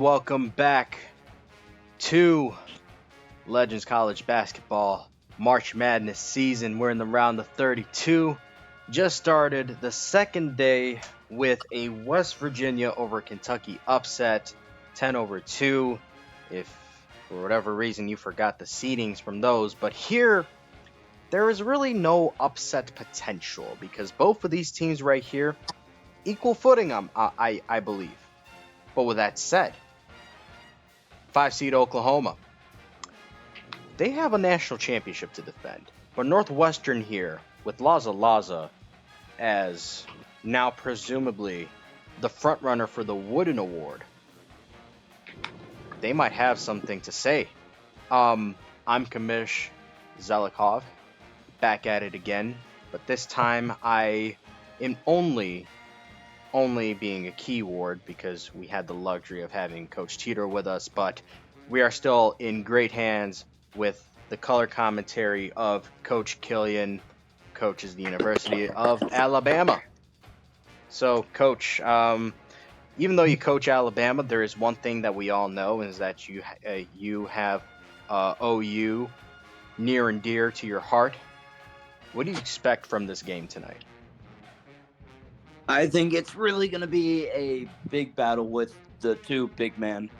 Welcome back to Legends College Basketball March Madness season. We're in the round of 32. Just started the second day with a West Virginia over Kentucky upset, 10-2. If for whatever reason you forgot the seedings from those, but here there is really no upset potential because both of these teams right here equal footing, I believe. But with that said, 5 seed Oklahoma, they have a national championship to defend. But Northwestern here, with Laza as now presumably the front runner for the Wooden Award, they might have something to say. I'm Kamish Zelikov, back at it again, but this time I am only being a keyword because we had the luxury of having Coach Teeter with us, but we are still in great hands with the color commentary of Coach Killian, coaches the University of Alabama. So, Coach, even though you coach Alabama, there is one thing that we all know is that you have OU near and dear to your heart. What do you expect from this game tonight? I think it's really going to be a big battle with the two big men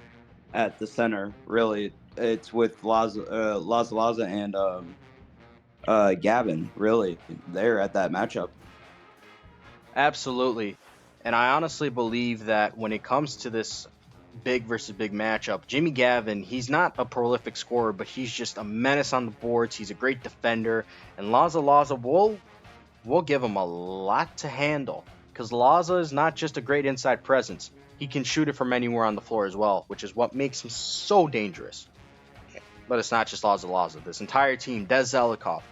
at the center. Really, it's with Laza and Gavin. Really, there at that matchup. Absolutely. And I honestly believe that when it comes to this big versus big matchup, Jimmy Gavin, he's not a prolific scorer, but he's just a menace on the boards. He's a great defender. And Laza will give him a lot to handle. Because Laza is not just a great inside presence. He can shoot it from anywhere on the floor as well, which is what makes him so dangerous. But it's not just Laza. This entire team, Des Zelikov,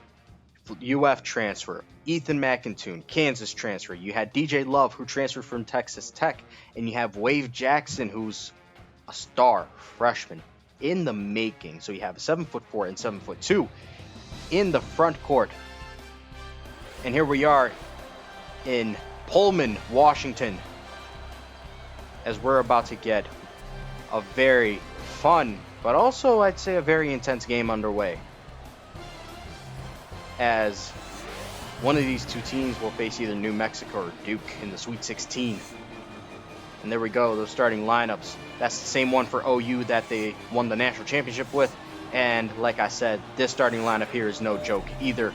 UF transfer, Ethan McIntoon, Kansas transfer. You had DJ Love, who transferred from Texas Tech, and you have Wave Jackson, who's a star freshman in the making. So you have a 7'4" and 7'2" in the front court. And here we are in Pullman, Washington, as we're about to get a very fun, but also I'd say a very intense game underway, as one of these two teams will face either New Mexico or Duke in the Sweet 16. And there we go, those starting lineups. That's the same one for OU that they won the national championship with. And like I said, this starting lineup here is no joke either.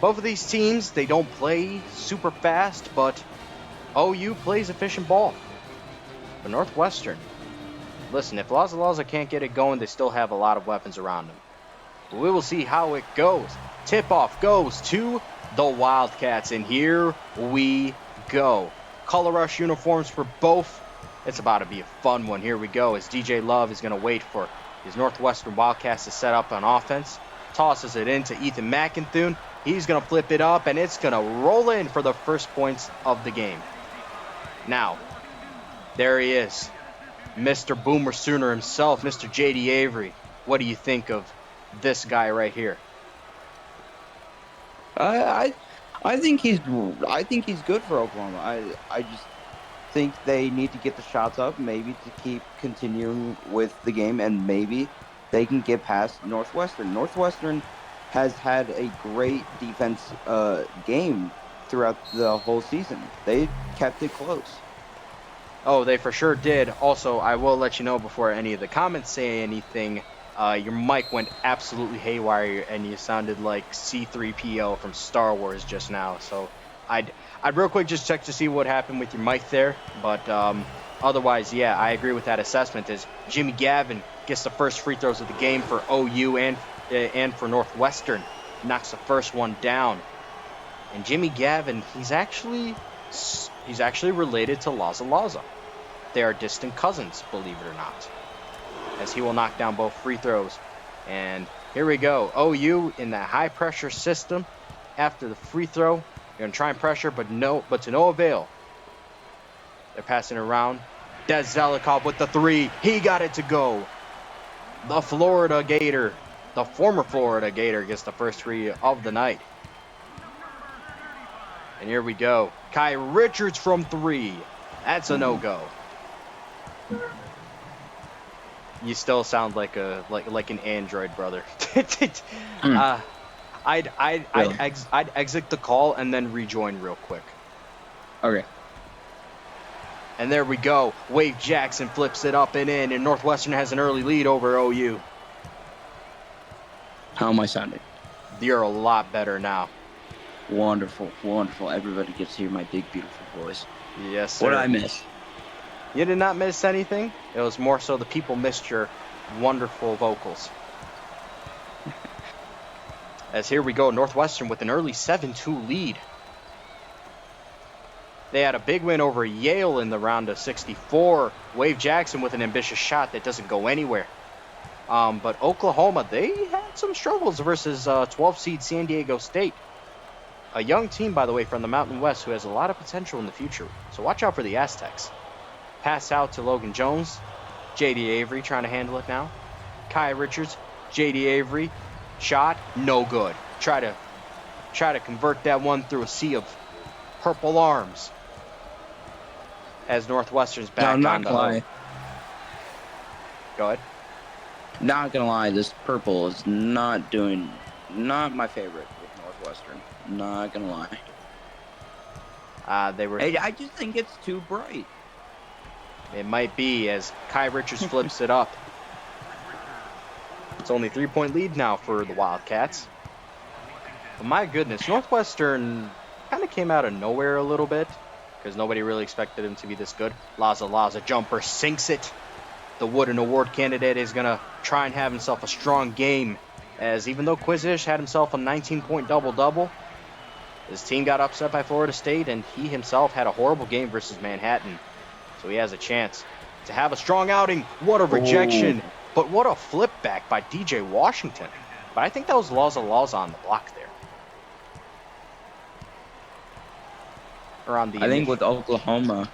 Both of these teams, they don't play super fast, but OU plays efficient ball. But Northwestern, listen, if Laza can't get it going, they still have a lot of weapons around them. But we will see how it goes. Tip-off goes to the Wildcats, and here we go. Color rush uniforms for both. It's about to be a fun one. Here we go, as DJ Love is going to wait for his Northwestern Wildcats to set up on offense. Tosses it into Ethan McIntoon. He's going to flip it up, and it's going to roll in for the first points of the game. Now, there he is, Mr. Boomer Sooner himself, Mr. J.D. Avery. What do you think of this guy right here? I think he's good for Oklahoma. I just think they need to get the shots up, maybe to keep continuing with the game, and maybe they can get past Northwestern. Northwestern has had a great defense game throughout the whole season. They kept it close. Oh, they for sure did. Also, I will let you know before any of the comments say anything, your mic went absolutely haywire and you sounded like C-3PO from Star Wars just now. So I'd real quick just check to see what happened with your mic there. But otherwise, yeah, I agree with that assessment, as Jimmy Gavin gets the first free throws of the game for OU and for Northwestern. Knocks the first one down. And Jimmy Gavin, he's actually related to Laza. They are distant cousins, believe it or not, as he will knock down both free throws. And here we go. OU in that high pressure system. After the free throw, you're going to try and pressure, but to no avail. They're passing around. Des Zelikov with the three. He got it to go. The former Florida Gator, gets the first three of the night. And here we go. Kai Richards from three. That's a no-go. You still sound like an android, brother. Mm, uh, really? I'd exit the call and then rejoin real quick. Okay. And there we go. Wave Jackson flips it up and in, and Northwestern has an early lead over OU. How am I sounding? You're a lot better now. Wonderful, wonderful. Everybody gets to hear my big, beautiful voice. Yes, What did sir. I miss? You did not miss anything. It was more so the people missed your wonderful vocals. As here we go, Northwestern with an early 7-2 lead. They had a big win over Yale in the round of 64. Wave Jackson with an ambitious shot that doesn't go anywhere. But Oklahoma, they had some struggles versus 12 seed San Diego State. A young team, by the way, from the Mountain West who has a lot of potential in the future. So watch out for the Aztecs. Pass out to Logan Jones. J.D. Avery trying to handle it now. Kai Richards, J.D. Avery, shot, no good. Try to convert that one through a sea of purple arms. As Northwestern's No, back I'm not on the gonna lie. Go ahead. Not gonna lie, this purple is not my favorite with Northwestern. Not gonna lie. They were. I just think it's too bright. It might be as Kai Richards flips it up. It's only 3-point lead now for the Wildcats. But my goodness, Northwestern kind of came out of nowhere a little bit because nobody really expected him to be this good. Laza jumper sinks it. The Wooden Award candidate is going to try and have himself a strong game, as even though Quizish had himself a 19-point double-double, his team got upset by Florida State, and he himself had a horrible game versus Manhattan. So he has a chance to have a strong outing. What a rejection, but what a flip back by DJ Washington. But I think that was Laza on the block there. Or on the I think with Oklahoma,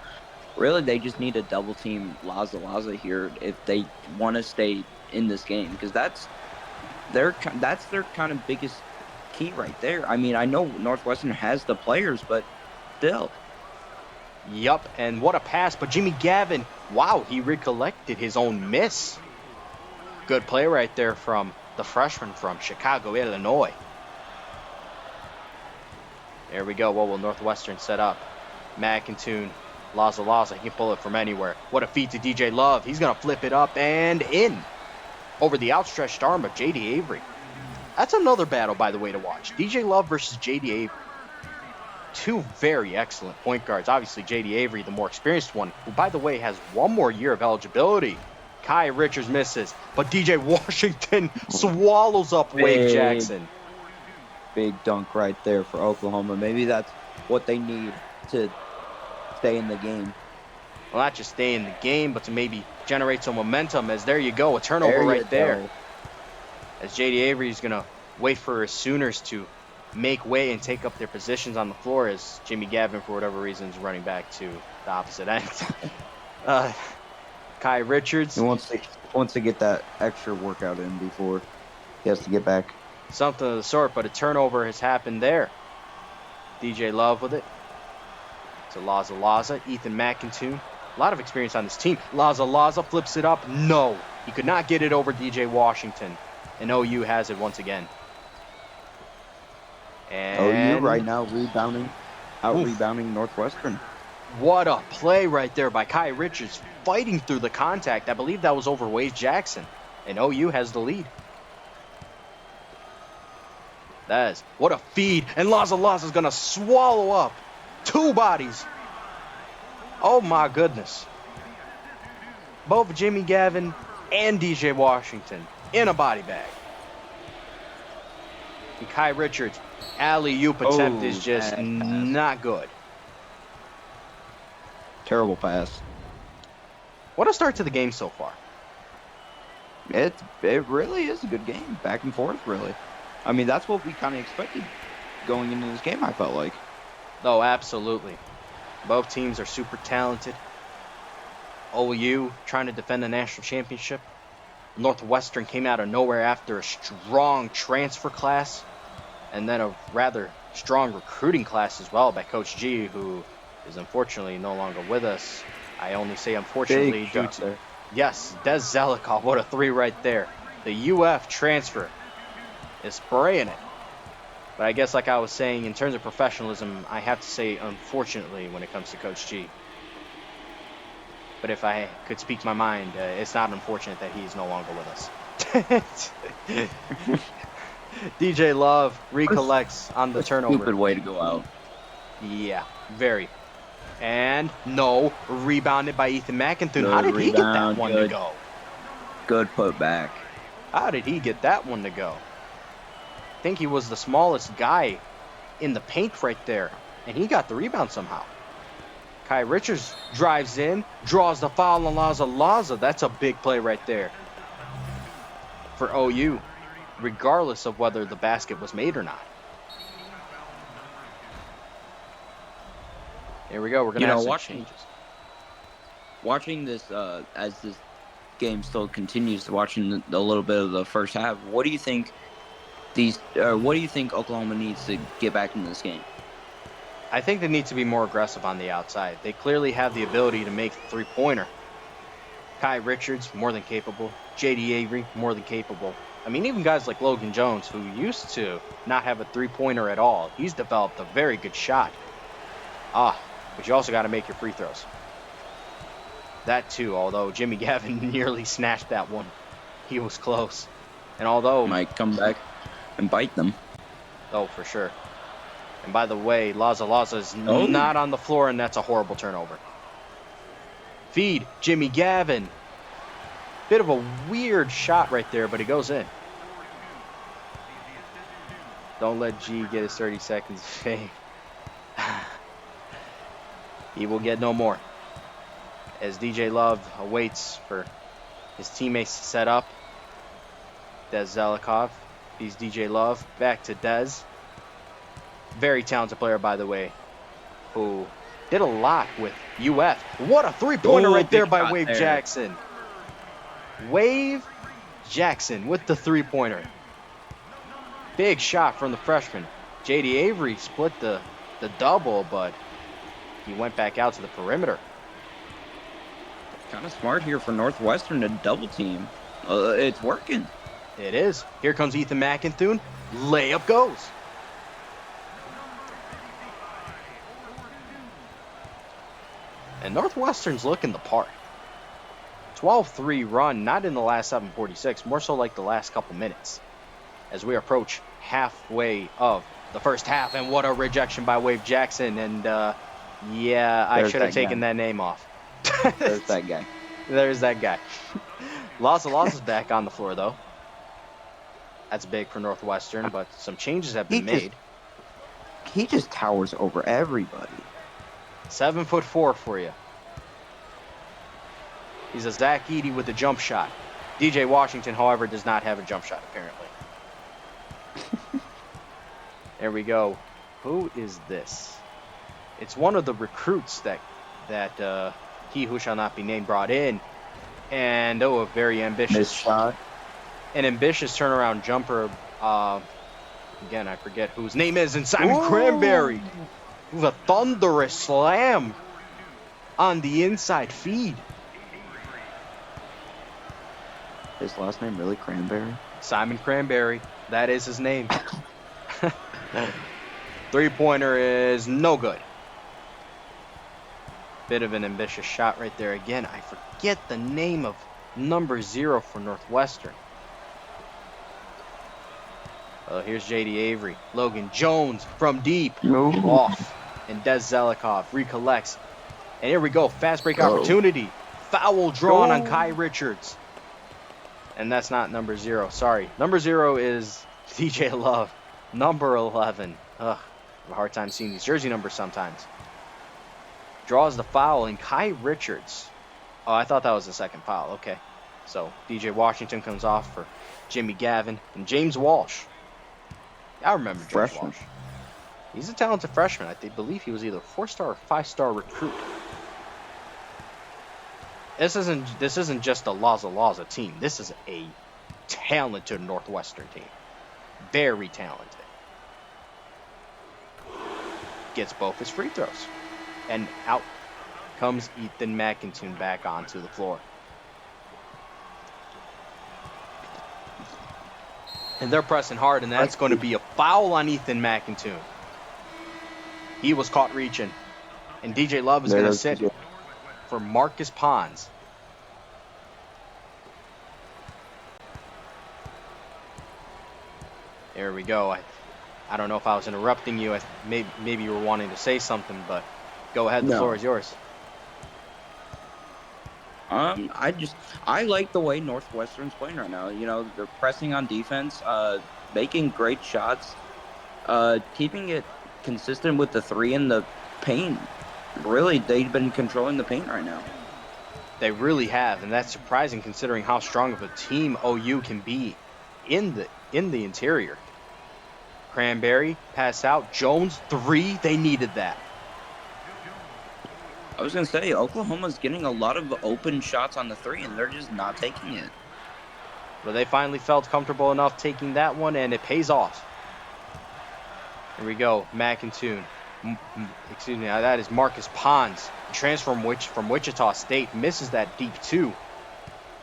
really they just need to double team Laza here if they want to stay in this game, because that's their kind of biggest key right there. I mean, I know Northwestern has the players, but still. Yup, and what a pass, but Jimmy Gavin, wow, he recollected his own miss. Good play right there from the freshman from Chicago, Illinois. There we go. What will Northwestern set up? McIntoon, Laza, he can pull it from anywhere. What a feed to DJ Love. He's going to flip it up and in. Over the outstretched arm of J.D. Avery. That's another battle, by the way, to watch. DJ Love versus J.D. Avery. Two very excellent point guards. Obviously, J.D. Avery, the more experienced one, who, by the way, has one more year of eligibility. Kai Richards misses, but DJ Washington swallows up Wave Jackson. Big dunk right there for Oklahoma. Maybe that's what they need to stay in the game. Well, not just stay in the game, but to maybe generate some momentum, as there you go, a turnover right there. As J.D. Avery is going to wait for his Sooners to make way and take up their positions on the floor, as Jimmy Gavin, for whatever reason, is running back to the opposite end. Kai Richards. He wants to get that extra workout in before he has to get back. Something of the sort, but a turnover has happened there. DJ Love with it. To Laza. Ethan McIntoon. A lot of experience on this team. Laza flips it up. No. He could not get it over DJ Washington. And OU has it once again. And OU right now rebounding Northwestern. What a play right there by Kai Richards, fighting through the contact. I believe that was over Wade Jackson. And OU has the lead. What a feed. And Laza's going to swallow up two bodies. Oh my goodness. Both Jimmy Gavin and DJ Washington in a body bag. And Kai Richards' alley-oop attempt is just not good. Terrible pass. What a start to the game so far. It really is a good game. Back and forth, really. I mean, that's what we kind of expected going into this game, I felt like. Oh, absolutely. Both teams are super talented. OU trying to defend the national championship. Northwestern came out of nowhere after a strong transfer class. And then a rather strong recruiting class as well by Coach G, who is unfortunately no longer with us. I only say unfortunately Yes, Des Zelikov, what a three right there. The UF transfer is spraying it. But I guess like I was saying, in terms of professionalism, I have to say unfortunately when it comes to Coach G. But if I could speak my mind, it's not unfortunate that he is no longer with us. DJ Love recollects on the What a turnover. stupid way to go out. Yeah, very. And no, rebounded by Ethan McIntyre. How Good did he get that rebound. one to go? Good put back. How did he get that one to go? I think he was the smallest guy in the paint right there, and he got the rebound somehow. Kai Richards drives in, draws the foul on Laza. That's a big play right there for OU, regardless of whether the basket was made or not. Here we go. We're going to have some changes. Watching this as this game still continues, watching a little bit of the first half, what do you think Oklahoma needs to get back into this game? I think they need to be more aggressive on the outside. They clearly have the ability to make the three-pointer. Kai Richards, more than capable. J.D. Avery, more than capable. I mean, even guys like Logan Jones, who used to not have a three-pointer at all, he's developed a very good shot. But you also got to make your free throws. That too, although Jimmy Gavin nearly snatched that one. He was close. And although... might come back and bite them. Oh, for sure. And by the way, Laza is not on the floor, and that's a horrible turnover. Feed, Jimmy Gavin. Bit of a weird shot right there, but it goes in. Don't let G get his 30 seconds of fame. He will get no more. As DJ Love awaits for his teammates to set up. Des Zelikov. He's DJ Love. Back to Des. Very talented player, by the way, who did a lot with UF. What a three-pointer right there by Wave Jackson. Wave Jackson with the three-pointer. Big shot from the freshman. J.D. Avery split the double, but he went back out to the perimeter. Kind of smart here for Northwestern to double team. It's working. It is. Here comes Ethan McIntyre. Layup goes. And Northwestern's looking the part. 12-3 run, not in the last 7:46, more so like the last couple minutes. As we approach halfway of the first half, and what a rejection by Wave Jackson. And yeah, I should have taken that name off. There's that guy. There's that guy. Laza's back on the floor, though. That's big for Northwestern, but some changes have been made. He just towers over everybody. 7'4" for you. He's a Zach Edey with a jump shot. DJ Washington, however, does not have a jump shot, apparently. There we go. Who is this? It's one of the recruits that he who shall not be named brought in. And, a very ambitious Missed shot. An ambitious turnaround jumper. Again, I forget whose name is. And Simon Cranberry. With a thunderous slam on the inside feed. His last name really Cranberry? Simon Cranberry. That is his name. Three-pointer is no good. Bit of an ambitious shot right there. Again, I forget the name of number 0 for Northwestern. Here's J.D. Avery. Logan Jones from deep. Off. And Des Zelikov recollects. And here we go. Fast break opportunity. Foul drawn on Kai Richards. And that's not number 0. Sorry. Number 0 is DJ Love. Number 11. Ugh. I have a hard time seeing these jersey numbers sometimes. Draws the foul, and Kai Richards. Oh, I thought that was the second foul. Okay. So DJ Washington comes off for Jimmy Gavin and James Walsh. I remember James Walsh. He's a talented freshman. I believe he was either a 4-star or 5-star recruit. This isn't just a Laza team. This is a talented Northwestern team. Very talented. Gets both his free throws. And out comes Ethan McIntyre back onto the floor. And they're pressing hard, and that's going to be a foul on Ethan McIntoon. He was caught reaching. And DJ Love is going to sit for Marcus Pons. There we go. I don't know if I was interrupting you. Maybe you were wanting to say something, but go ahead. The floor is yours. I like the way Northwestern's playing right now. You know, they're pressing on defense, making great shots, keeping it consistent with the three in the paint. Really, they've been controlling the paint right now. They really have, and that's surprising considering how strong of a team OU can be in the interior. Cranberry, pass out. Jones, three. They needed that. I was going to say, Oklahoma's getting a lot of open shots on the three, and they're just not taking it. But they finally felt comfortable enough taking that one, and it pays off. Here we go, McIntoon. Excuse me, that is Marcus Pons. Transfer from Wichita State, misses that deep two.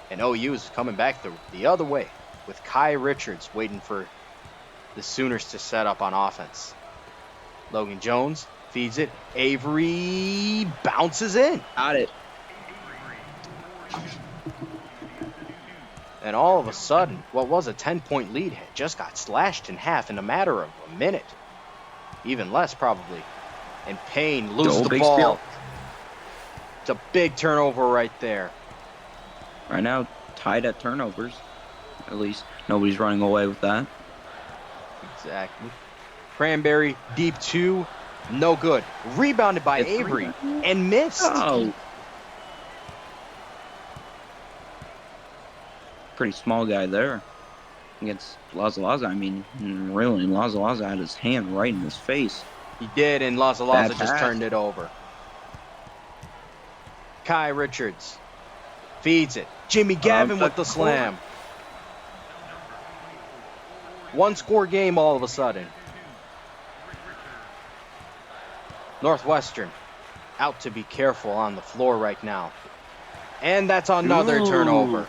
And OU is coming back the other way with Kai Richards waiting for the Sooners to set up on offense. Logan Jones feeds it. Avery bounces in. Got it. And all of a sudden, what was a 10-point lead just got slashed in half in a matter of a minute. Even less, probably. And Payne loses the ball. Steal. It's a big turnover right there. Right now, tied at turnovers. At least nobody's running away with that. Exactly. Cranberry, deep two. No good. Rebounded by Avery and missed. Oh. Pretty small guy there against Laza. I mean, really, Laza had his hand right in his face. He did, and Laza just turned it over. Kai Richards feeds it. Jimmy Gavin with the slam. One-score game all of a sudden. Northwestern out to be careful on the floor right now. And that's another turnover.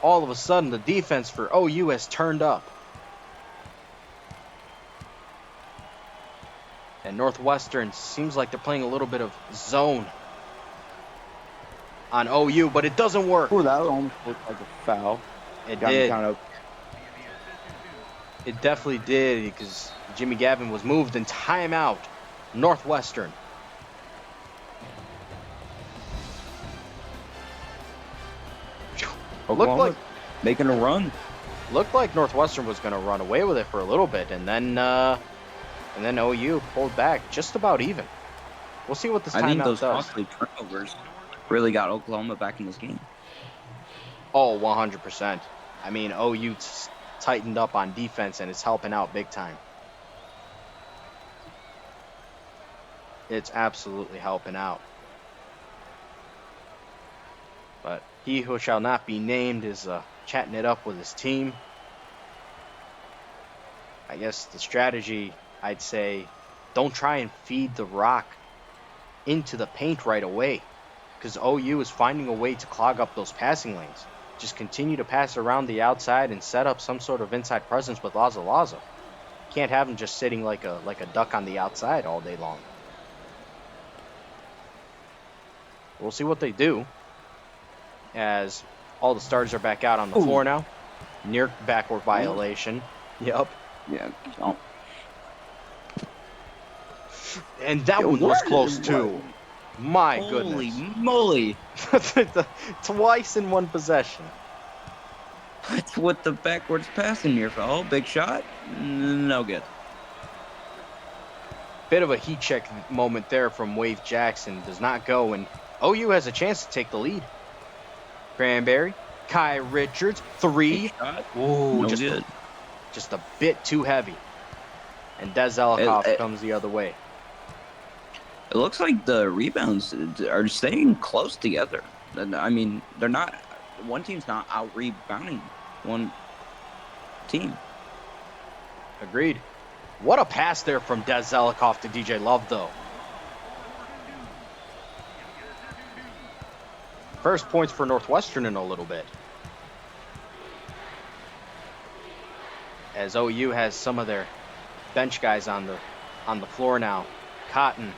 All of a sudden, the defense for OU has turned up. And Northwestern seems like they're playing a little bit of zone on OU, but it doesn't work. Oh, that almost looked like a foul. It did. It definitely did, because Jimmy Gavin was moved in timeout. Northwestern. Looked like making a run. Looked like Northwestern was going to run away with it for a little bit, and then OU pulled back just about even. We'll see what this timeout does. I think those costly turnovers really got Oklahoma back in this game. Oh, 100%. I mean, OU tightened up on defense, and it's helping out big time. It's absolutely helping out. But he who shall not be named is chatting it up with his team. I guess the strategy, I'd say, don't try and feed the rock into the paint right away, because OU is finding a way to clog up those passing lanes. Just continue to pass around the outside and set up some sort of inside presence with Laza. Can't have him just sitting like a duck on the outside all day long. We'll see what they do, as all the starters are back out on the floor now. Near backward violation. Yep. Yeah. Oh. And that one was close too. My goodness. Holy moly. Twice in one possession. That's what the backwards passing here for. Oh, big shot. No good. Bit of a heat check moment there from Wave Jackson. Does not go, and OU has a chance to take the lead. Cranberry. Kai Richards. Three. Ooh, no just a bit too heavy. And Des Elikoff comes the other way. It looks like the rebounds are staying close together. I mean, they're not. One team's not out rebounding one team. Agreed. What a pass there from Des Elikoff to DJ Love, though. First points for Northwestern in a little bit. as OU has some of their bench guys on the floor now. Cotton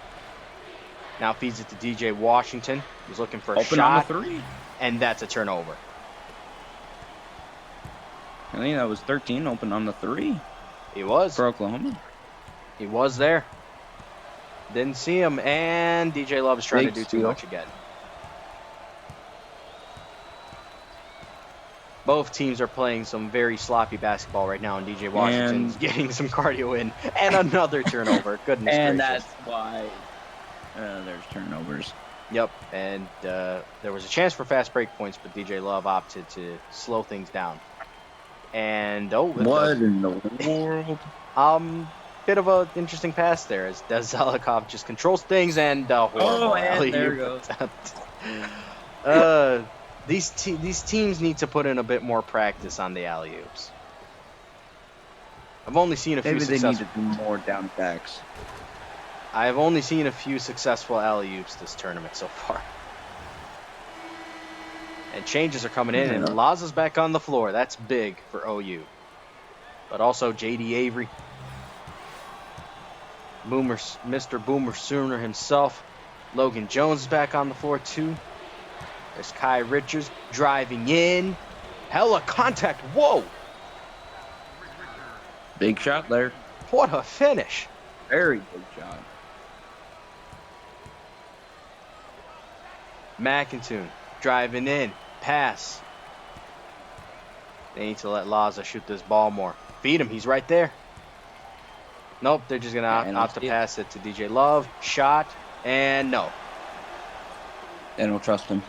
now feeds it to DJ Washington. He's looking for a Open on the shot, three. and that's a turnover. I think that was 13 open on the three. He was. For Oklahoma. He was there. Didn't see him, and DJ Love's trying Big to do steal. too much again. Both teams are playing some very sloppy basketball right now, and DJ Washington's getting some cardio in, and another turnover. Goodness and gracious. that's why there's turnovers. Yep, and there was a chance for fast break points, but DJ Love opted to slow things down. And what in the world? Bit of an interesting pass there as Des Zelikov just controls things, and horrible and there alley-oop goes. These teams need to put in a bit more practice on the alley-oops. I've only seen a few Maybe they successful. need to do more down backs. I've only seen a few successful alley-oops this tournament so far. And changes are coming in, and Laza's back on the floor. That's big for OU. But also J.D. Avery. Mr. Boomer Sooner himself. Logan Jones is back on the floor, too. There's Kai Richards driving in. Hella contact. Whoa! Big shot there. What a finish. Very big shot. McIntoon driving in. Pass. They need to let Laza shoot this ball more. Feed him. He's right there. Nope, they're just going to opt to pass it to DJ Love. Shot. And no. They don't trust him.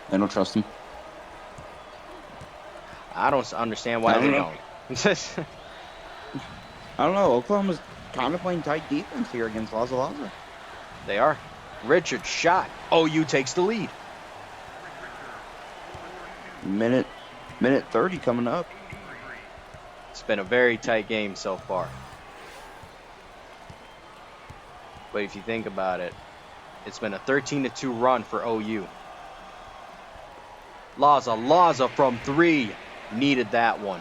I don't understand why they don't. I don't know. Oklahoma's kind of playing tight defense here against Laza. They are. Richards shot. OU takes the lead. Minute 30 coming up. It's been a very tight game so far. But if you think about it, it's been a 13-2 run for OU. Laza from three. Needed that one.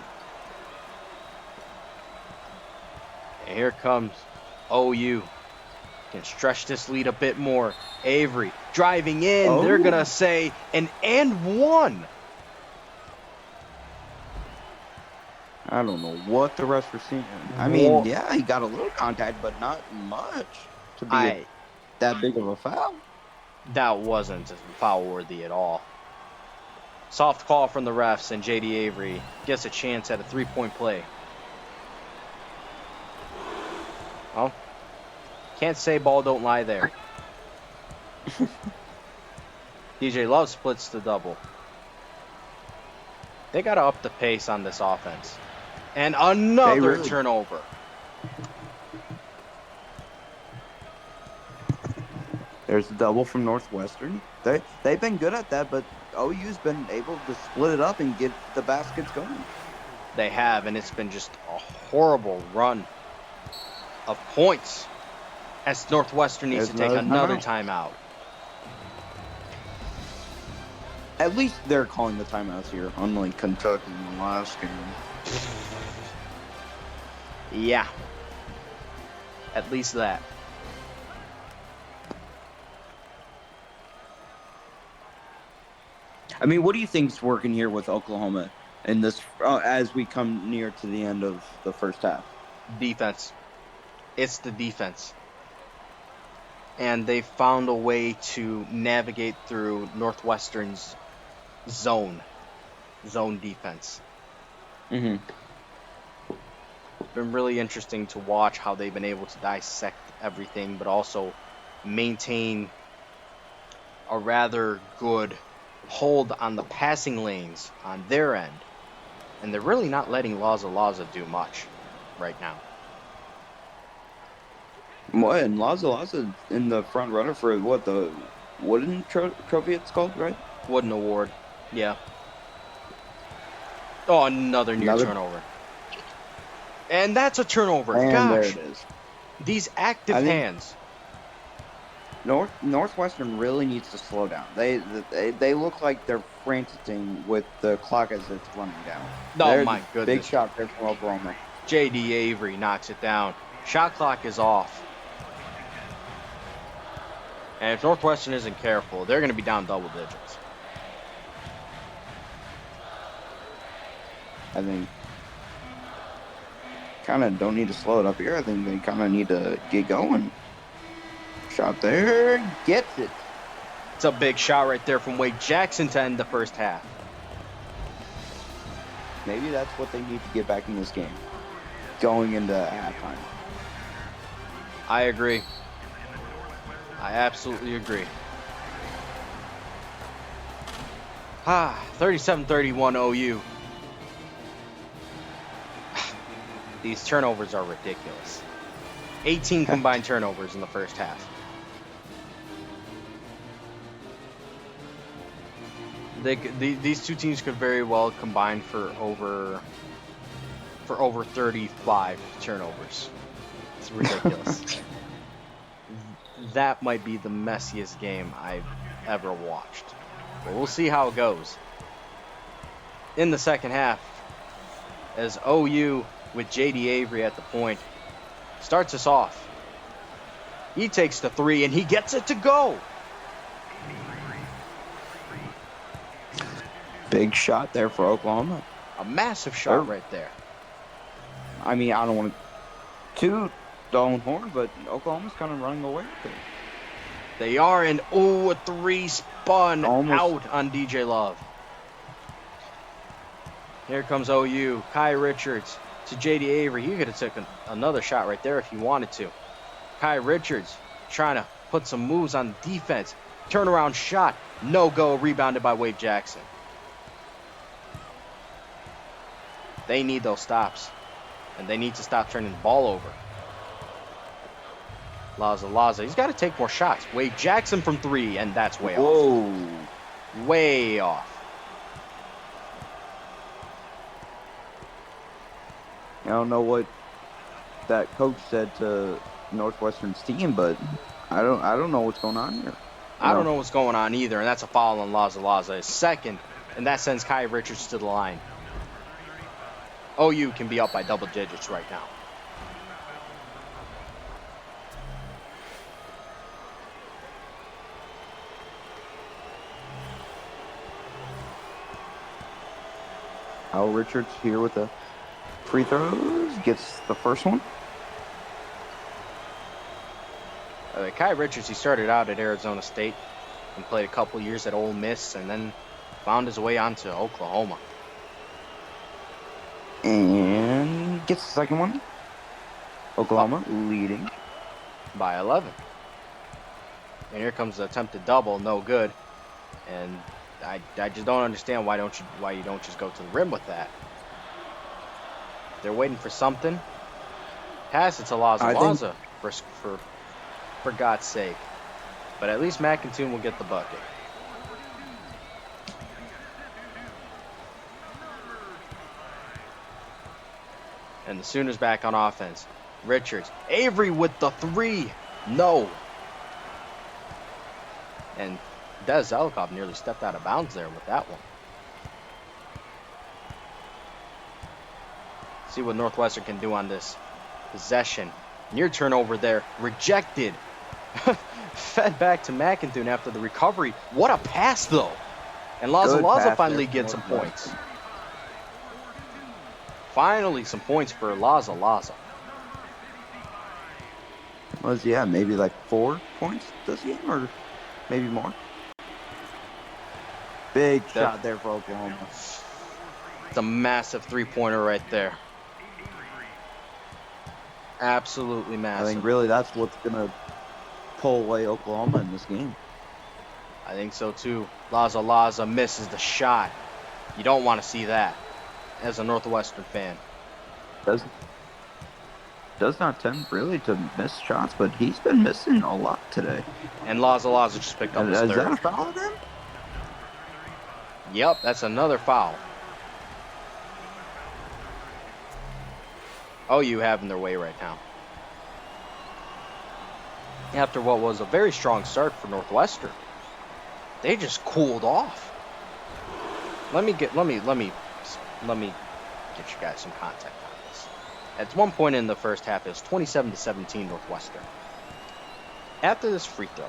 And here comes OU. Can stretch this lead a bit more. Avery driving in. Oh. They're going to say an and one. I don't know what the rest were seeing. I mean, yeah, he got a little contact, but not much to be that big of a foul. That wasn't foul-worthy at all. Soft call from the refs, and J.D. Avery gets a chance at a three-point play. Well, can't say ball don't lie there. DJ Love splits the double. They got to up the pace on this offense. And another turnover. There's the double from Northwestern. They've been good at that, but OU's been able to split it up and get the baskets going. They have, and it's been just a horrible run of points as Northwestern needs to take another timeout. At least they're calling the timeouts here, unlike Kentucky in the last game. Yeah. At least that. I mean, what do you think's working here with Oklahoma in this as we come near to the end of the first half? Defense. It's the defense. And they found a way to navigate through Northwestern's zone defense. Mm-hmm. It's been really interesting to watch how they've been able to dissect everything, but also maintain a rather good hold on the passing lanes on their end. And they're really not letting Laza do much right now. What, and Laza in the front runner for what, the Wooden Trophy it's called, right? Wooden Award, yeah. Oh, another turnover. And that's a turnover. And gosh. there it is. These active hands. Northwestern really needs to slow down. They look like they're franticing with the clock as it's running down. Oh, my goodness. Big shot there from Oklahoma. J.D. Avery knocks it down. Shot clock is off. And if Northwestern isn't careful, they're going to be down double digits. I think kind of don't need to slow it up here. I think they kind of need to get going. Shot there, gets it. It's a big shot right there from Wade Jackson to end the first half. Maybe that's what they need to get back in this game, going into halftime. I agree. I absolutely agree. 37-31 OU. These turnovers are ridiculous. 18 combined turnovers in the first half. These two teams could very well combine for over 35 turnovers. It's ridiculous. That might be the messiest game I've ever watched. But we'll see how it goes. In the second half, as OU with J.D. Avery at the point starts us off. He takes the three and he gets it to go. Big shot there for Oklahoma. A massive shot right there. I mean, I don't want to toot the own horn, but Oklahoma's kind of running away with it. They are, and a three spun Almost out on DJ Love. Here comes OU. Kai Richards to J.D. Avery. He could have taken another shot right there if he wanted to. Kai Richards trying to put some moves on defense. Turnaround shot. No go. Rebounded by Wade Jackson. They need those stops. And they need to stop turning the ball over. Laza. He's got to take more shots. Wade Jackson from three, and that's way off. Way off. I don't know what that coach said to Northwestern's team, but I don't know what's going on here. I don't know what's going on either, and that's a foul on Laza. His second, and that sends Kai Richards to the line. OU can be up by double digits right now. Al Richards here with the free throws, gets the first one. Kai Richards, he started out at Arizona State and played a couple years at Ole Miss and then found his way onto Oklahoma. And gets the second one. Oklahoma leading by 11. And here comes the attempted double, no good. And I just don't understand why you don't just go to the rim with that. They're waiting for something. Pass it to Laza for God's sake. But at least McIntoon will get the bucket. And the Sooners back on offense. Richards. Avery with the three. No. And Des Zelikov nearly stepped out of bounds there with that one. See what Northwestern can do on this possession. Near turnover there. Rejected. Fed back to McIntoon after the recovery. What a pass, though. And Laza finally gets some points. Finally, some points for Laza. Maybe like 4 points this game, or maybe more. Big shot there for Oklahoma. It's a massive three-pointer right there. Absolutely massive. I think really that's what's going to pull away Oklahoma in this game. I think so too. Laza misses the shot. You don't want to see that as a Northwestern fan. Does not tend really to miss shots, but he's been missing a lot today. And Laza just picked up his third. Is that a foul then? Yep, that's another foul. OU having their way right now. After what was a very strong start for Northwestern, they just cooled off. Let me get you guys some context on this. At one point in the first half, it was 27-17 Northwestern. After this free throw,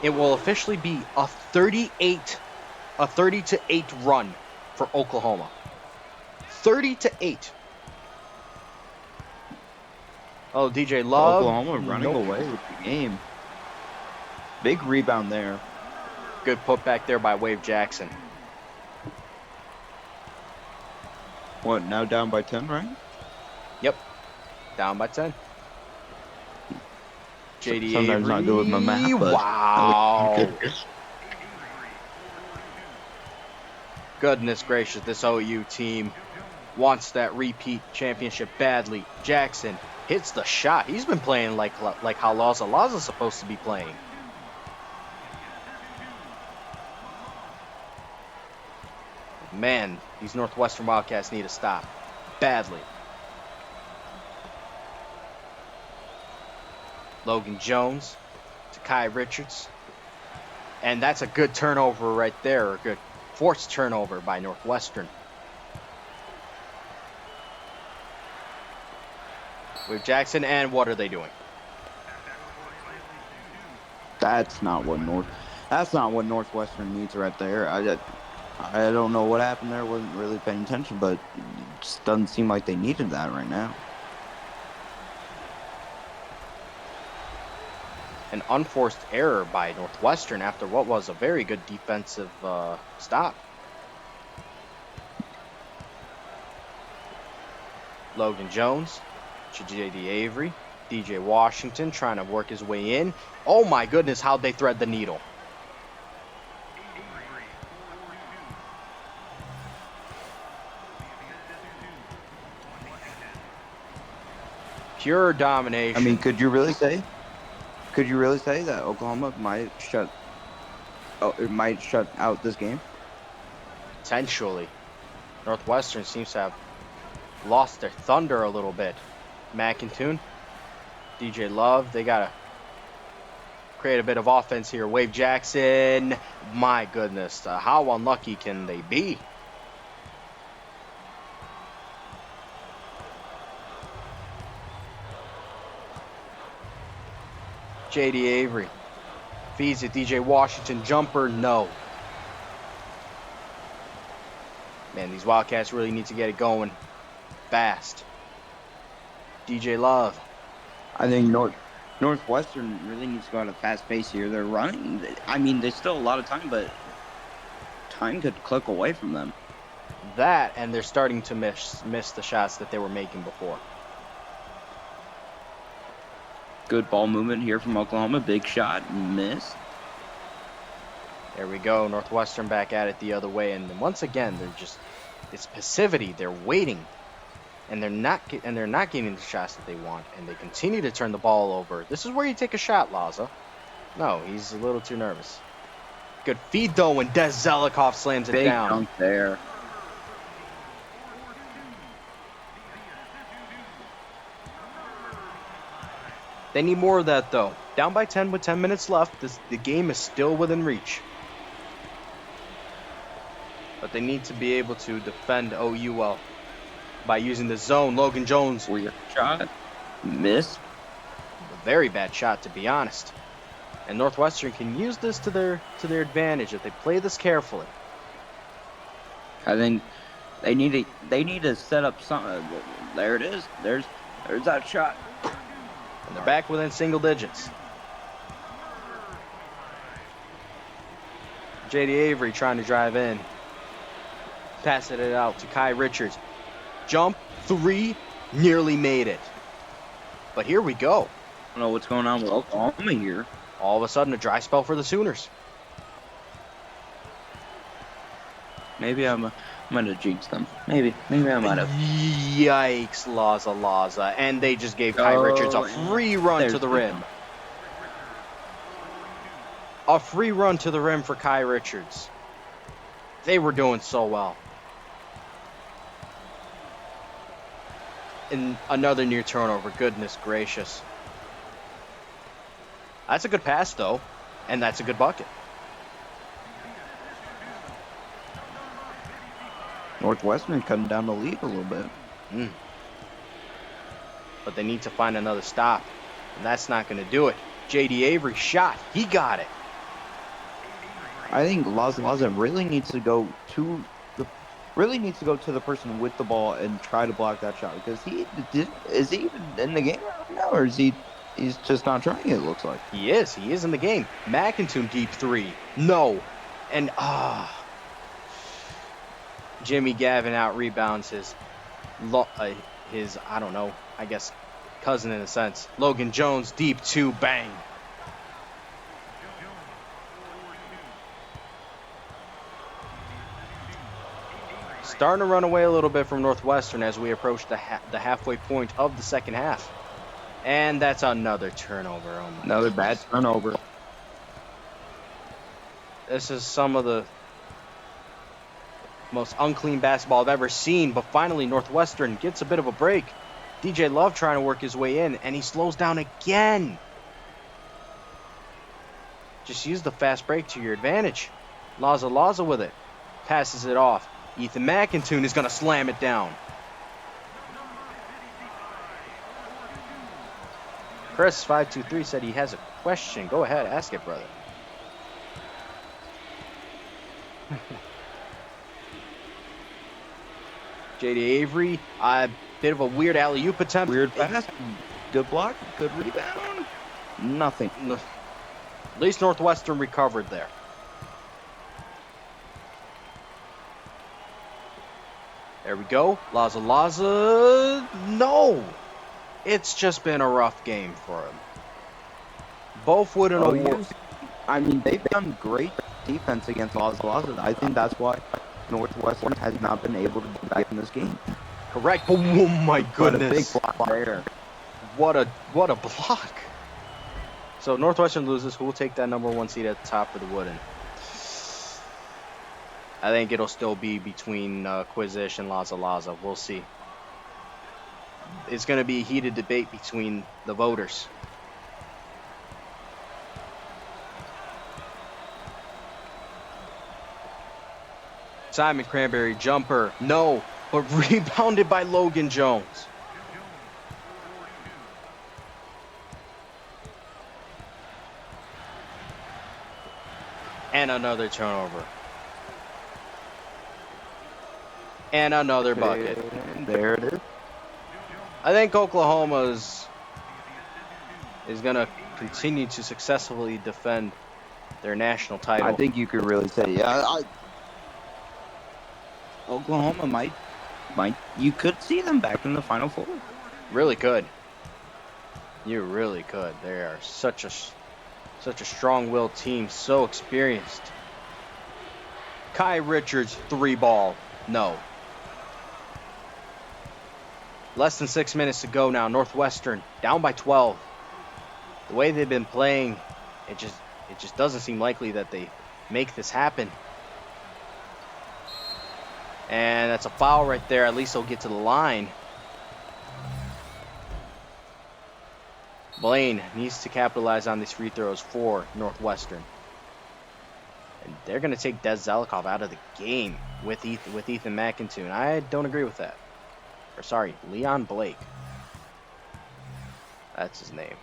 it will officially be a 30-8 run for Oklahoma. 30-8. Oh, DJ Love. Oklahoma running away with the game. Big rebound there. Good putback there by Wave Jackson. What, now down by 10, right? Yep. Down by 10. JD Sometimes Avery. not good with my math, but wow. Goodness gracious, this OU team wants that repeat championship badly. Jackson hits the shot. He's been playing like how Laza's supposed to be playing. Man, these Northwestern Wildcats need to stop badly. Logan Jones to Kai Richards. And that's a good turnover right there, a good forced turnover by Northwestern. With Jackson, and what are they doing? That's not what Northwestern needs right there. I don't know what happened there. Wasn't really paying attention, but it just doesn't seem like they needed that right now. An unforced error by Northwestern after what was a very good defensive stop. Logan Jones to JD Avery. DJ Washington trying to work his way in. Oh my goodness, how'd they thread the needle? Pure domination. I mean, could you really say that Oklahoma might shut out this game? Potentially. Northwestern seems to have lost their thunder a little bit. McIntoon, DJ Love, they got to create a bit of offense here. Wave Jackson, my goodness, how unlucky can they be? JD Avery feeds it. DJ Washington, jumper, no. Man, these Wildcats really need to get it going fast. DJ Love. I think Northwestern really needs to go at a fast pace here. They're running. I mean, there's still a lot of time, but time could click away from them. That, and they're starting to miss the shots that they were making before. Good ball movement here from Oklahoma. Big shot, missed. There we go. Northwestern back at it the other way, and once again, it's passivity. They're waiting, and they're not getting the shots that they want, and they continue to turn the ball over. This is where you take a shot, Laza. No, he's a little too nervous. Good feed though, and Des Zelikov slams it down. Big dunk there. They need more of that, though. Down by 10 with 10 minutes left. The game is still within reach. But they need to be able to defend OU well by using the zone. Logan Jones. Weird shot. Miss. A very bad shot, to be honest. And Northwestern can use this to their advantage if they play this carefully. I think they need to set up something. There it is. There's that shot. And they're back within single digits. JD Avery trying to drive in. Passing it out to Kai Richards. Jump, three, nearly made it. But here we go. I don't know what's going on with Oklahoma here. All of a sudden, a dry spell for the Sooners. Maybe I might have jinxed them. Maybe I might have. Yikes, Laza. And they just gave Kai Richards a free run to the rim. A free run to the rim for Kai Richards. They were doing so well. And another near turnover. Goodness gracious. That's a good pass, though. And that's a good bucket. Northwestern cutting down the lead a little bit. but they need to find another stop. And that's not going to do it. J.D. Avery shot. He got it. I think Laza really needs to go to the person with the ball and try to block that shot, because is he even in the game right now, or is he's just not trying, it looks like. He is in the game. McIntoon deep three. No. And Jimmy Gavin out rebounds his I don't know, I guess cousin in a sense. Logan Jones deep two, bang. Starting to run away a little bit from Northwestern as we approach the halfway point of the second half. And that's another turnover. Oh my Another bad turnover. This is some of the most unclean basketball I've ever seen, but finally Northwestern gets a bit of a break. DJ Love trying to work his way in, and he slows down again. Just use the fast break to your advantage. Laza with it. Passes it off. Ethan McIntoon is going to slam it down. Chris523 said he has a question. Go ahead, ask it, brother. J.D. Avery, a bit of a weird alley-oop attempt. Weird pass. Good block. Good rebound. Nothing. At least Northwestern recovered there. There we go. Laza. No! It's just been a rough game for him. Both with an award. I mean, they've done great defense against Laza. I think that's why Northwestern has not been able to get back in this game. Correct. Oh my goodness. What a big block there. What a block. So Northwestern loses. Who will take that number 1 seed at the top of the wooden? I think it'll still be between Quizish and Laza. We'll see. It's going to be a heated debate between the voters. Simon Cranberry jumper. No, but rebounded by Logan Jones. And another turnover. And another bucket. And there it is. I think Oklahoma is going to continue to successfully defend their national title. I think you could really say, Oklahoma might. You could see them back in the Final Four. Really could. You really could. They are such a strong-willed team, so experienced. Kai Richards, 3-ball. No. Less than 6 minutes to go now. Northwestern down by 12. The way they've been playing, it just doesn't seem likely that they make this happen. And that's a foul right there. At least they'll get to the line. Blaine needs to capitalize on these free throws for Northwestern. And they're going to take Des Zelikov out of the game with Ethan McIntoon. I don't agree with that. Or sorry, Leon Blake. That's his name.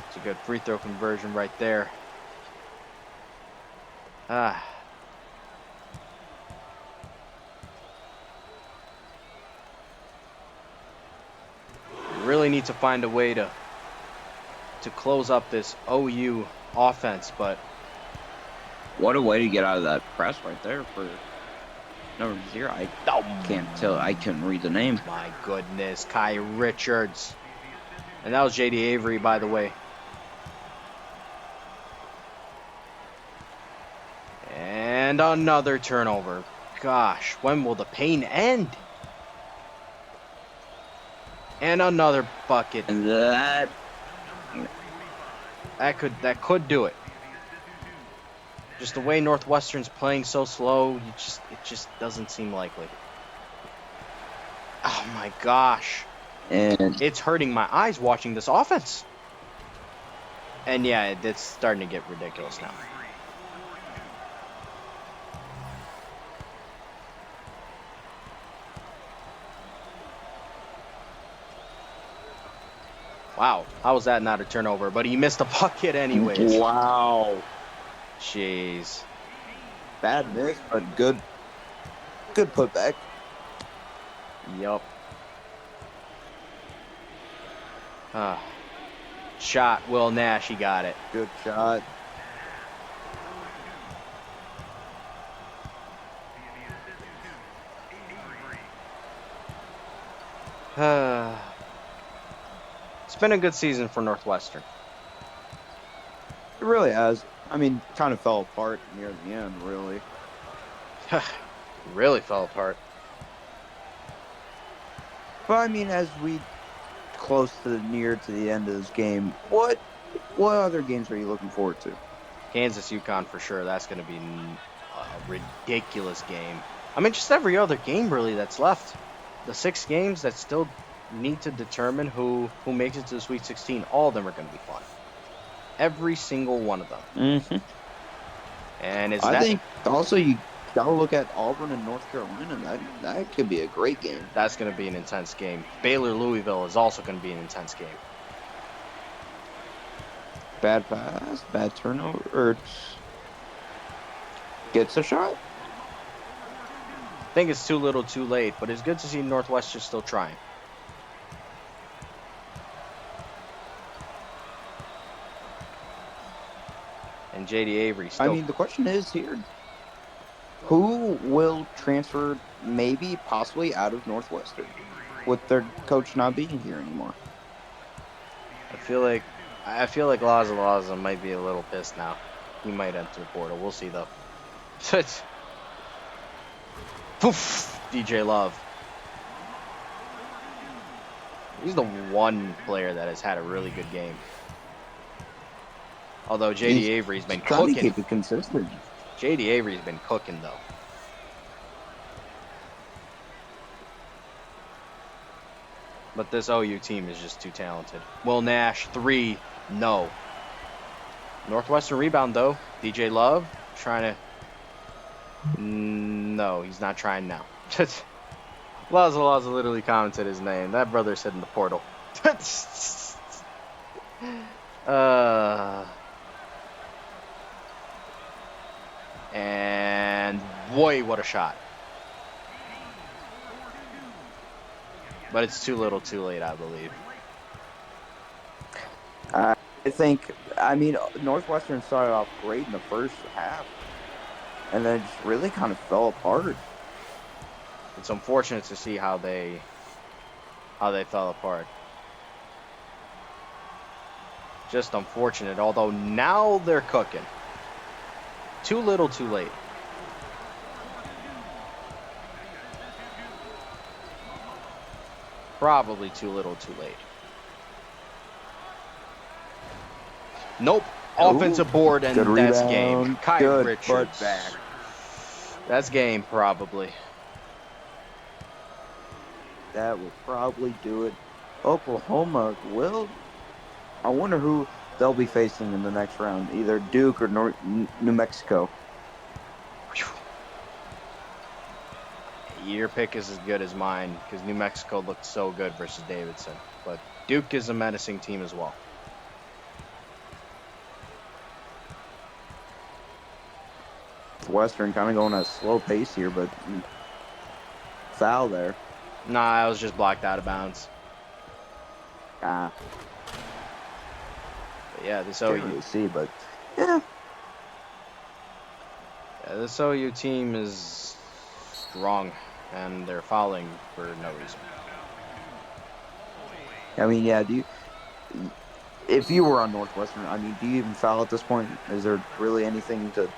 It's a good free throw conversion right there. Really need to find a way to close up this OU offense, but what a way to get out of that press right there for number 0. I can't tell. I couldn't read the name. My goodness, Kai Richards. And that was J.D. Avery, by the way. And another turnover. Gosh, when will the pain end? And another bucket. And that could do it. Just the way Northwestern's playing so slow, it just doesn't seem likely. Oh my gosh. And it's hurting my eyes watching this offense. And yeah, it's starting to get ridiculous now. Wow, how was that not a turnover? But he missed the bucket anyways. Wow. Jeez. Bad miss, but good putback. Yup. Shot, Will Nash, he got it. Good shot. It's been a good season for Northwestern. It really has. I mean, kind of fell apart near the end, really. Really fell apart. But I mean, as we close to the end of this game, what other games are you looking forward to? Kansas UConn for sure. That's going to be a ridiculous game. I mean, just every other game really that's left. The 6 games that still need to determine who makes it to the Sweet 16. All of them are going to be fun. Every single one of them. Mm-hmm. And I think also you gotta look at Auburn and North Carolina. That could be a great game. That's going to be an intense game. Baylor-Louisville is also going to be an intense game. Bad pass, bad turnover, or gets a shot. I think it's too little too late, but it's good to see Northwestern still trying. And J.D. Avery still... I mean, the question is here, who will transfer maybe, possibly out of Northwestern with their coach not being here anymore? I feel like Laza might be a little pissed now. He might enter the portal. We'll see, though. Poof! DJ Love. He's the one player that has had a really good game. Although J.D. Avery's been cooking. Keep it consistent. J.D. Avery's been cooking, though. But this OU team is just too talented. Will Nash, 3, no. Northwestern rebound, though. DJ Love trying to... No, he's not trying now. Laza literally commented his name. That brother's hitting the portal. And boy, what a shot. But it's too little too late, I believe. I mean, Northwestern started off great in the first half, and then just really kind of fell apart. It's unfortunate to see how they fell apart. Just unfortunate, although now they're cooking. Too little too late. Probably too little too late. Nope. Offensive board, and that's game. Kai Richards. Back. That's game, probably. That will probably do it. Oklahoma will. I wonder who they'll be facing in the next round. Either Duke or New Mexico. Your pick is as good as mine because New Mexico looked so good versus Davidson. But Duke is a menacing team as well. Western kind of going at a slow pace here, but foul there. Nah, I was just blocked out of bounds. But yeah, this OU. OU. Really see, but yeah. This OU team is strong, and they're fouling for no reason. I mean, yeah. If you were on Northwestern, I mean, do you even foul at this point? Is there really anything to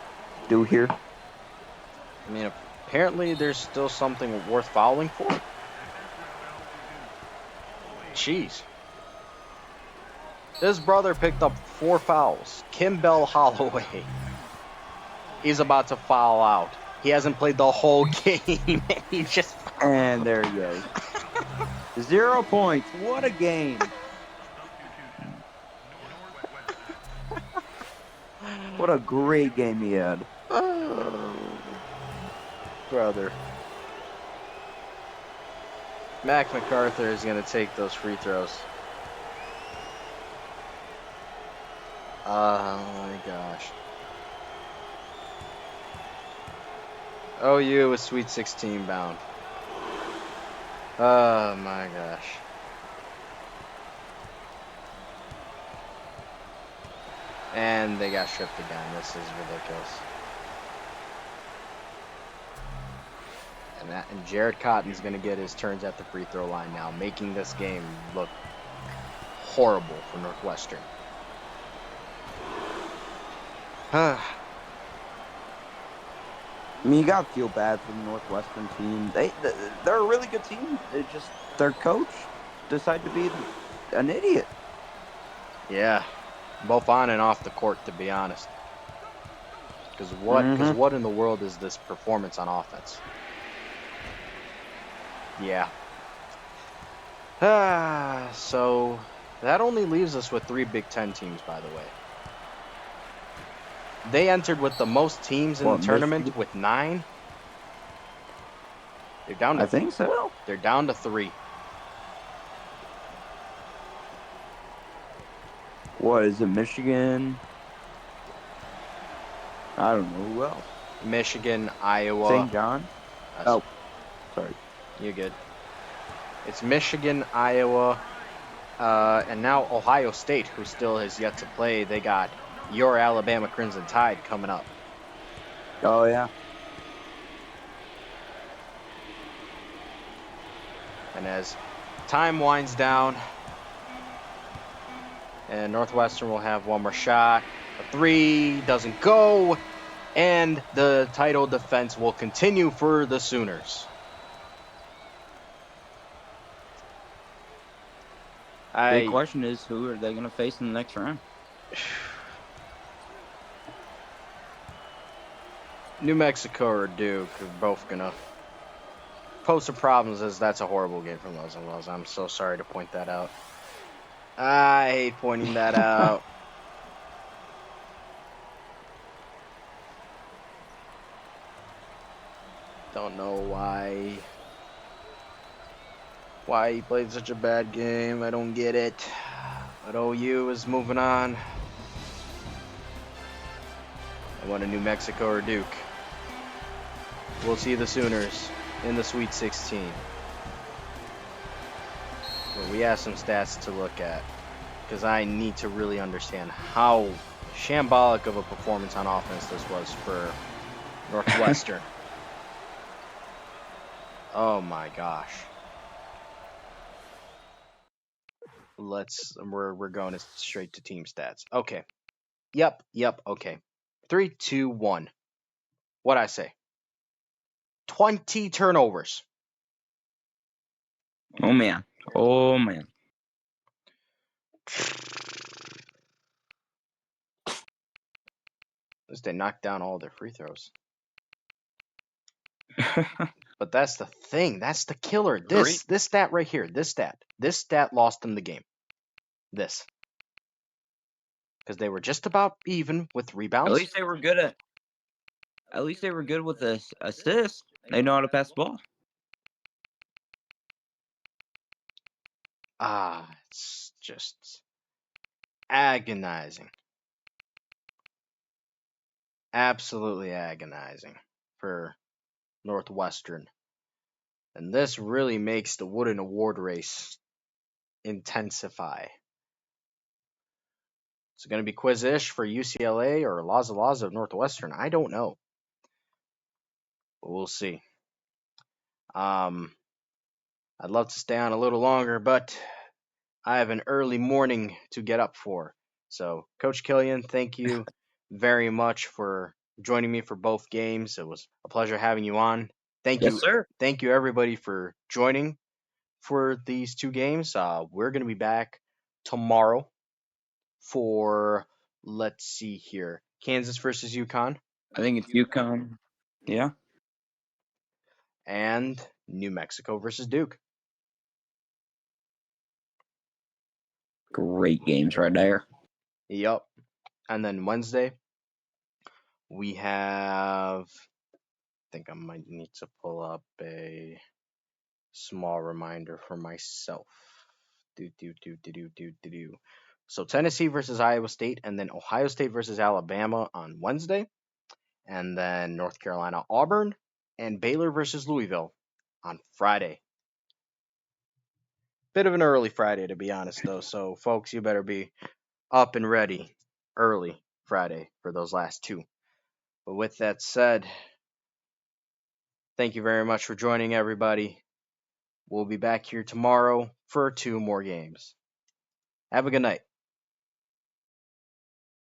do here? I mean, apparently there's still something worth fouling for. Jeez. This brother picked up 4 fouls. Kimbell Holloway. He's about to foul out. He hasn't played the whole game. He just... And there he goes. 0 points. What a game. What a great game he had. Oh, brother. Mac MacArthur is going to take those free throws. Oh my gosh. OU is Sweet 16 bound. Oh my gosh. And they got stripped again. This is ridiculous. And Jared Cotton's going to get his turns at the free throw line now, making this game look horrible for Northwestern. I mean, you gotta feel bad for the Northwestern team. They're a really good team. They just their coach decided to be an idiot. Yeah, both on and off the court, to be honest. Because Mm-hmm. what in the world is this performance on offense? Yeah. So that only leaves us with 3 Big Ten teams, by the way. They entered with the most teams in the What, Michigan? tournament with 9. They're down I to think so. they're down to 3. What is it? Michigan? I don't know who else. Michigan, Iowa. St. John? That's Oh, sorry. you're good. It's Michigan, Iowa, and now Ohio State, who still has yet to play. They got your Alabama Crimson Tide coming up. Oh yeah. And as time winds down, and Northwestern will have one more shot. A 3 doesn't go, and the title defense will continue for the Sooners. Big I question is who are they going to face in the next round? New Mexico or Duke are both gonna pose some problems, as that's a horrible game for Los Angeles. I'm so sorry to point that out. I hate pointing that out. Don't know why he played such a bad game. I don't get it. But OU is moving on. I want a New Mexico or Duke. We'll see the Sooners in the Sweet 16. Well, we have some stats to look at, because I need to really understand how shambolic of a performance on offense this was for Northwestern. Oh my gosh. We're going straight to team stats. Okay. Yep, okay. 3, 2, 1. What'd I say? 20 turnovers. Oh man. Oh man. At least they knocked down all their free throws. But that's the thing. That's the killer. This stat right here. This stat lost them the game. This. Because they were just about even with At rebounds. least they were good at. At least they were good with the assist. They know how to pass the ball. It's just agonizing. Absolutely agonizing for Northwestern. And this really makes the Wooden Award race intensify. Is it going to be quiz-ish for UCLA or Laza of Northwestern? I don't know. But we'll see. I'd love to stay on a little longer, but I have an early morning to get up for. So, Coach Killian, thank you very much for joining me for both games. It was a pleasure having you on. Yes, sir. Thank you everybody for joining for these 2 games. We're going to be back tomorrow for, let's see here, Kansas versus UConn I think it's UConn. Yeah. and New Mexico versus Duke. Great games right there. Yep. And then Wednesday, we have, I think I might need to pull up a small reminder for myself. Do. So Tennessee versus Iowa State, and then Ohio State versus Alabama on Wednesday, and then North Carolina Auburn, and Baylor versus Louisville on Friday. Bit of an early Friday, to be honest, though. So, folks, you better be up and ready early Friday for those last two. But with that said, thank you very much for joining, everybody. We'll be back here tomorrow for 2 more games. Have a good night.